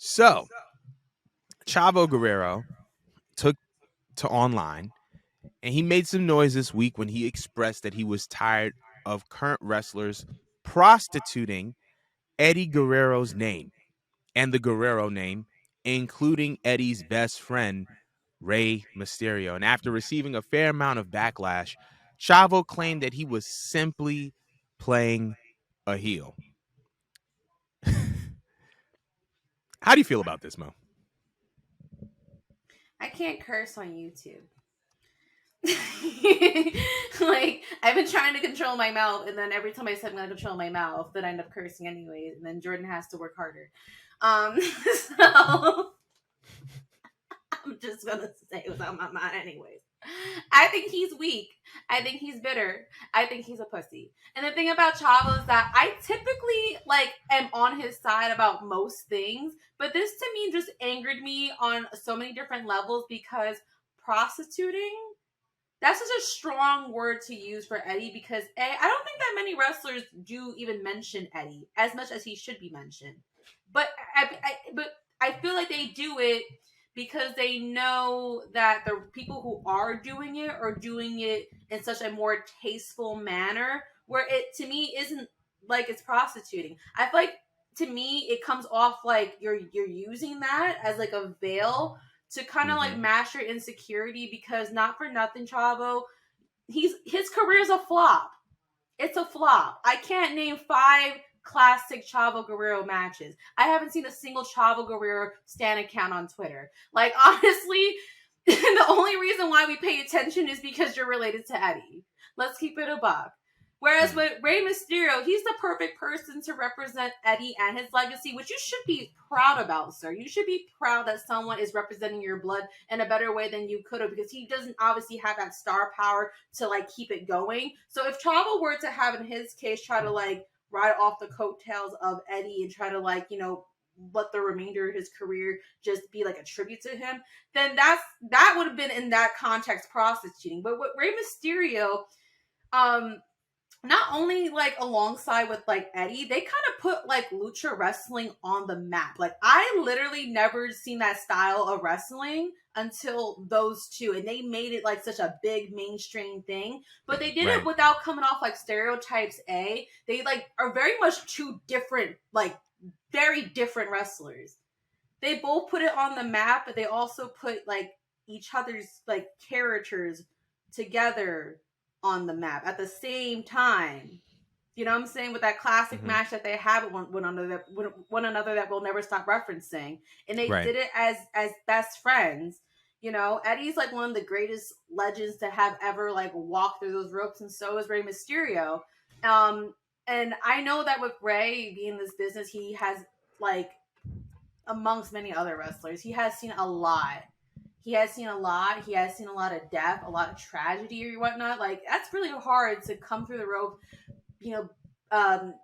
So, Chavo Guerrero took to online and he made some noise this week when he expressed that he was tired of current wrestlers prostituting Eddie Guerrero's name and the Guerrero name, including Eddie's best friend, Rey Mysterio. And after receiving a fair amount of backlash, Chavo claimed that he was simply playing a heel. How do you feel about this, Mo? I can't curse on YouTube. Like, I've been trying to control my mouth, and then every time I said I'm gonna control my mouth, then I end up cursing anyways, and then Jordan has to work harder. So I'm just gonna say it was on my mind anyways. I think he's weak. I think he's bitter. I think he's a pussy. And the thing about Chavo is that I typically am on his side about most things, but this to me just angered me on so many different levels because prostituting, that's such a strong word to use for Eddie because I don't think that many wrestlers do even mention Eddie as much as he should be mentioned. But I feel like they do it because they know that the people who are doing it are doing it in such a more tasteful manner where it to me isn't like it's prostituting. I feel like to me it comes off like you're using that as like a veil to kind of like mask your insecurity because not for nothing, Chavo, his career is a flop. It's a flop. I can't name 5 classic Chavo Guerrero matches. I haven't seen a single Chavo Guerrero stan account on Twitter. Like, honestly, the only reason why we pay attention is because you're related to Eddie. Let's keep it a buck. Whereas with Rey Mysterio, he's the perfect person to represent Eddie and his legacy, which you should be proud about, sir. You should be proud that someone is representing your blood in a better way than you could have, because he doesn't obviously have that star power to like keep it going. So if Chavo were to have, in his case, try to like ride off the coattails of Eddie and try to like, let the remainder of his career just be like a tribute to him, then that would have been in that context prostituting. But with Rey Mysterio, not only like alongside with like Eddie, they kind of put like lucha wrestling on the map. Like, I literally never seen that style of wrestling until those two, and they made it like such a big mainstream thing. But they did it without coming off like stereotypes. They like are very much two different, like very different wrestlers. They both put it on the map, but they also put like each other's like characters together on the map at the same time. You know what I'm saying? With that classic match that they have with one another that we'll never stop referencing. And they did it as best friends. Eddie's like one of the greatest legends to have ever like walked through those ropes, and so is Rey Mysterio. And I know that with Rey being in this business, he has like, amongst many other wrestlers, he has seen a lot. He has seen a lot. He has seen a lot of death, a lot of tragedy or whatnot. Like, that's really hard to come through the rope,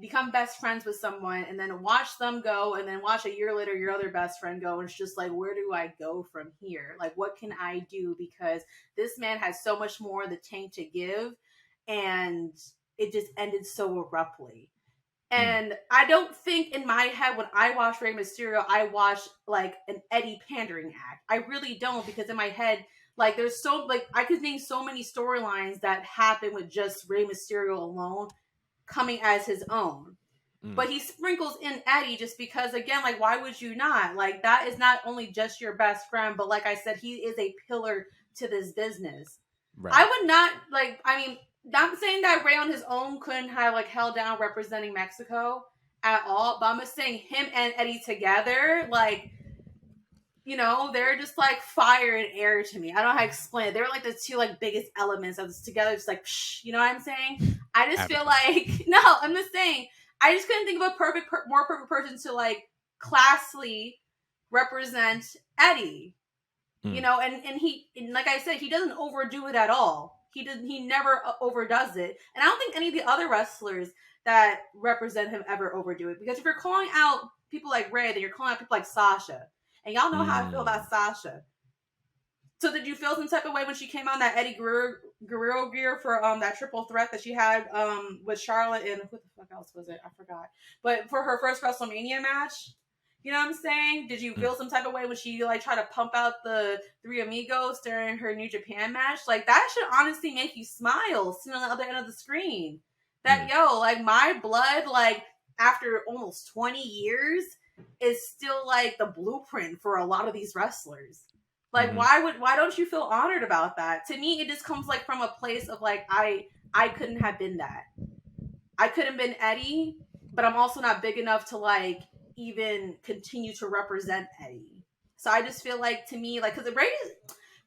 become best friends with someone and then watch them go, and then watch a year later your other best friend go, and it's just like, where do I go from here? Like, what can I do? Because this man has so much more in the tank to give, and it just ended so abruptly. And I don't think in my head when I watch Rey Mysterio, I watch like an Eddie pandering act. I really don't, because in my head, like, there's so like I could name so many storylines that happen with just Rey Mysterio alone coming as his own. But he sprinkles in Eddie just because, again, like, why would you not? Like, that is not only just your best friend, but like I said, he is a pillar to this business. I would not not saying that Rey on his own couldn't have like held down representing Mexico at all, but I'm just saying him and Eddie together, like, they're just like fire and air to me. I don't know how to explain it. They're like the two like biggest elements of this together. Just like, you know what I'm saying? I just feel like no. I'm just saying. I just couldn't think of a more perfect person to like classily represent Eddie. And like I said, he doesn't overdo it at all. He never overdoes it. And I don't think any of the other wrestlers that represent him ever overdo it. Because if you're calling out people like Rey, then you're calling out people like Sasha. And y'all know how I feel about Sasha. So did you feel some type of way when she came on that Eddie Guerrero gear for that triple threat that she had with Charlotte and who the fuck else was it? I forgot. But for her first WrestleMania match, You know what I'm saying? Did you feel some type of way when she like tried to pump out the three amigos during her New Japan match? Like that should honestly make you smile sitting on the other end of the screen. That Mm, yo, like my blood, like after almost 20 years, is still like the blueprint for a lot of these wrestlers. Like mm-hmm. why don't you feel honored about that? To me, it just comes like from a place of like I couldn't have been that. I could have been Eddie, but I'm also not big enough to like even continue to represent Eddie. So I just feel like to me, like, because Ray,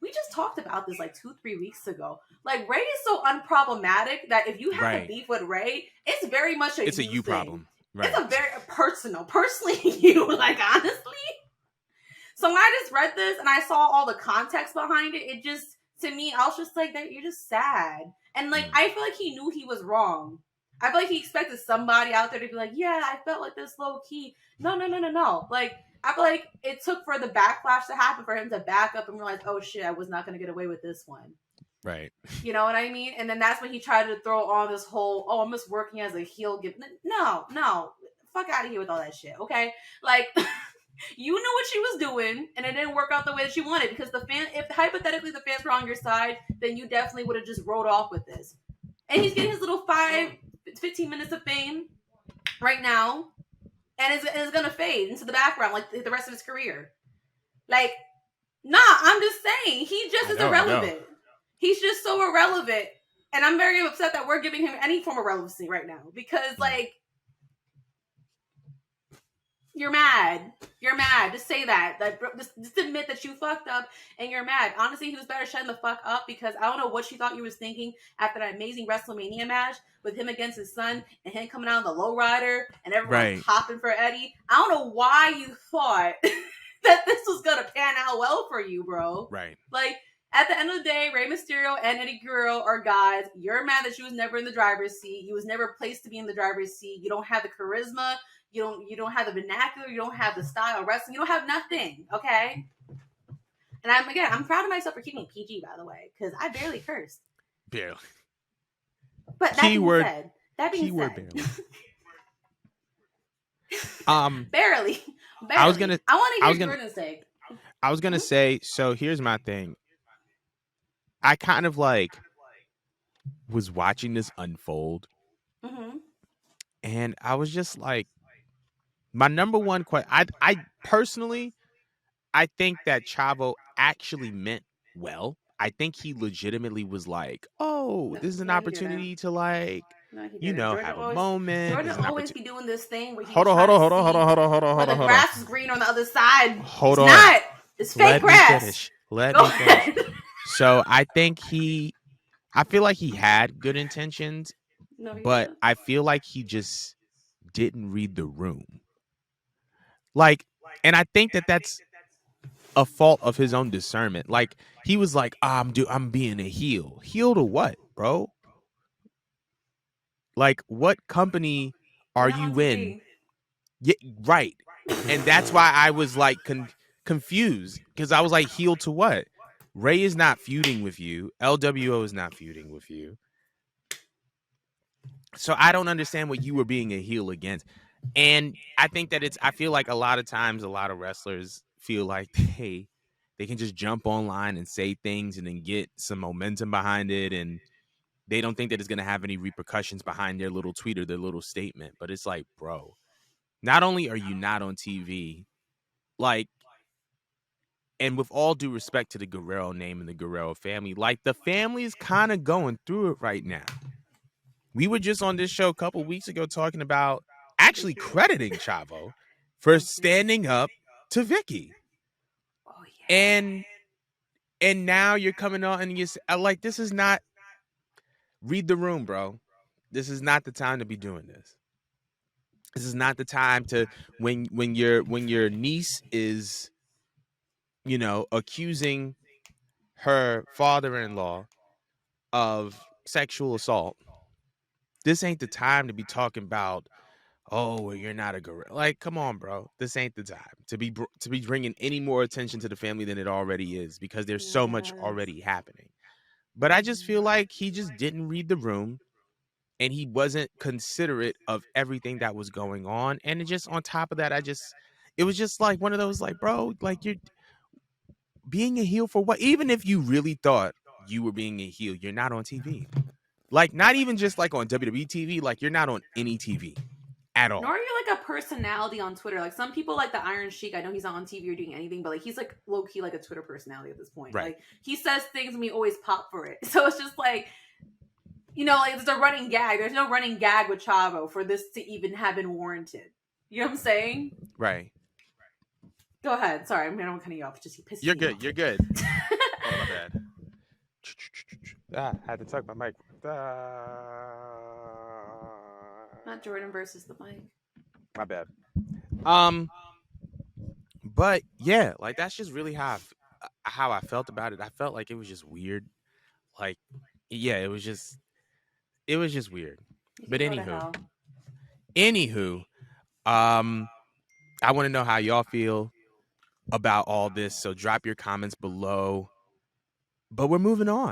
we just talked about this like 2-3 weeks ago. Like Ray is so unproblematic that if you have a Right. beef with Ray, it's very much a It's a you you thing. problem. It's Right. a very personally you. Like honestly, so when I just read this and I saw all the context behind it, it just to me, I was just like, that you're just sad. And like Mm, I feel like he knew he was wrong. I feel like he expected somebody out there to be like, yeah, I felt like this low key. No, no, no, no, no. Like I feel like it took for the backlash to happen for him to back up and realize, oh shit, I was not gonna get away with this one. right. You know what I mean? And then that's when he tried to throw on this whole, oh, I'm just working as a heel. No, no, fuck out of here with all that shit. Okay, like you knew what she was doing, and it didn't work out the way that you wanted because the fan, if hypothetically the fans were on your side, then you definitely would have just rolled off with this. And he's getting his little 15 minutes of fame right now, and it's gonna fade into the background like the rest of his career. Like, nah, I'm just saying, he just I is know. I know. irrelevant. He's just so irrelevant. And I'm very upset that we're giving him any form of relevancy right now because, Mm, like, you're mad. You're mad. Just say that. Like, just admit that you fucked up and you're mad. Honestly, he was better shutting the fuck up because I don't know what you thought you was thinking after that amazing WrestleMania match with him against his son and him coming out on the lowrider and everyone's right. popping for Eddie. I don't know why you thought that this was gonna pan out well for you, bro. Right. Like, at the end of the day, Rey Mysterio and Eddie Guerrero are guys. You're mad that you was never in the driver's seat. You was never placed to be in the driver's seat. You don't have the charisma. You don't have the vernacular. You don't have the style of wrestling. You don't have nothing. Okay. And I'm proud of myself for keeping PG, by the way, because I barely cursed. Barely. But Keyword. that being Keyword said, barely. Um. barely, I was barely. gonna. I want to I hear was gonna. Jordan say. I was gonna Hmm? say. So here's my thing. I kind of like was watching this unfold, Mm-hmm. and I was just like, my number one question. I personally, I think that Chavo actually meant well. I think he legitimately was like, "Oh, No, this is an no, he didn't. opportunity to like, No, he didn't. have a moment. This is an Always opportunity." be doing this thing where he be Hold on, hold trying on, to hold on, hold on, see hold on, hold on, where hold the on, hold on. grass is green on the other side. It's Hold on. not. It's fake Let me grass. finish. Let Go me finish. ahead. So I feel like he had good intentions, No, he but didn't. I feel like he just didn't read the room. Like, and I think that that's a fault of his own discernment. Like, he was like, I'm being a heel. Heel to what, bro? Like, what company You're are not on you in? TV. Yeah, right. And that's why I was like confused because I was like, heel to what? Ray is not feuding with you. LWO is not feuding with you. So I don't understand what you were being a heel against. And I think that I feel like a lot of times, a lot of wrestlers feel like, hey, they can just jump online and say things and then get some momentum behind it. And they don't think that it's going to have any repercussions behind their little tweet or their little statement. But it's like, bro, not only are you not on TV, like, and with all due respect to the Guerrero name and the Guerrero family, like the family is kind of going through it right now. We were just on this show a couple weeks ago talking about actually crediting Chavo for standing up to Vicky. Oh And yeah. now you're coming on and like, this is not, read the room, bro. This is not the time to be doing this. This is not the time to when your niece is, accusing her father-in-law of sexual assault. This ain't the time to be talking about, oh, well, you're not a gorilla. Like, come on, bro. This ain't the time to be bringing any more attention to the family than it already is because there's so much Yes. already happening. But I just feel like he just didn't read the room and he wasn't considerate of everything that was going on. And just on top of that, It was just like one of those, like, bro, like, you're being a heel for what? Even if you really thought you were being a heel, you're not on TV. Like, not even just like on WWE TV, like, you're not on any TV at Nor all. are you like a personality on Twitter. Like some people, like the Iron Sheik. I know he's not on TV or doing anything, but like he's like low key like a Twitter personality at this point. Right. Like he says things and we always pop for it. So it's just like, you know, like it's a running gag. There's no running gag with Chavo for this to even have been warranted. You know what I'm saying? Right. Go ahead. Sorry, I'm gonna cut you off. Just he pisses You're me good. off. You're good. Oh, my bad. I had to tuck my mic. Not Jordan versus the mic. My bad. But yeah, like that's just really how I felt about it. I felt like it was just weird. Like, yeah, it was just weird. You But can go to hell. anywho, I want to know how y'all feel about all this. So drop your comments below. But we're moving on.